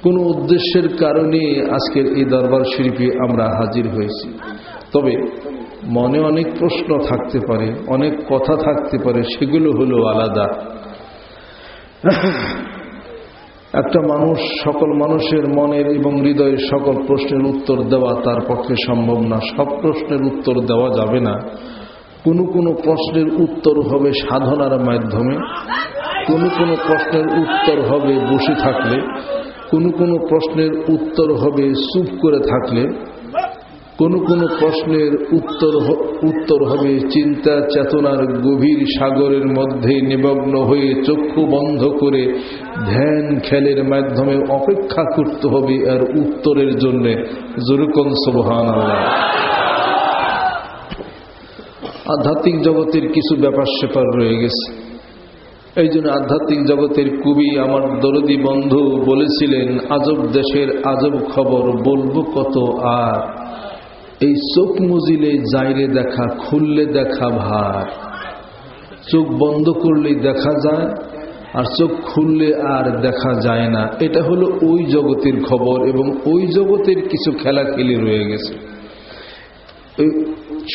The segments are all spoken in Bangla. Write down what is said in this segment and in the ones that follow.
কোনো উদ্দেশ্যের কারণে আজকের এই দরবার শরীফে আমরা হাজির হয়েছি। তবে মনে অনেক প্রশ্ন থাকতে পারে, অনেক কথা থাকতে পারে, সেগুলো হলো আলাদা। একটা মানুষ সকল মানুষের মনের এবং হৃদয়ের সকল প্রশ্নের উত্তর দেওয়া তার পক্ষে সম্ভব না। সব প্রশ্নের উত্তর দেওয়া যাবে না। কোনো প্রশ্নের উত্তর হবে সাধনার মাধ্যমে, কোনো প্রশ্নের উত্তর হবে বসে থাকলে, কোনো প্রশ্নের উত্তর হবে চুপ করে থাকলে, কোনো প্রশ্নের উত্তর হবে চিন্তা চেতনার গভীর সাগরের মধ্যে নিমগ্ন হয়ে চক্ষু বন্ধ করে ধ্যান খেলের মাধ্যমে অপেক্ষা করতে হবে আর উত্তরের জন্য। জোরকন সুবহানাল্লাহ। আধ্যাত্মিক জগতের কিছু ব্যাপার স্যাপার রয়ে গেছে। এই জন্য আধ্যাত্মিক জগতের কবি আমার দরদি বন্ধু বলেছিলেন, আজব দেশের আজব খবর বলবো কত আর, এই চোখ মুজিলে যাইরে দেখা, খুললে দেখা ভার। চোখ বন্ধ করলেই দেখা যায়, আর চোখ খুললে আর দেখা যায় না। এটা হলো ওই জগতের খবর, এবং ওই জগতের কিছু খেলাখেলি রয়ে গেছে।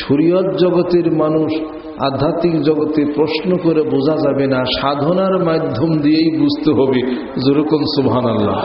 শরীয়ত জগতের মানুষ আধ্যাত্মিক জগতে প্রশ্ন করে বোঝা যাবে না, সাধনার মাধ্যম দিয়েই বুঝতে হবে। যেরকম সুবহানাল্লাহ।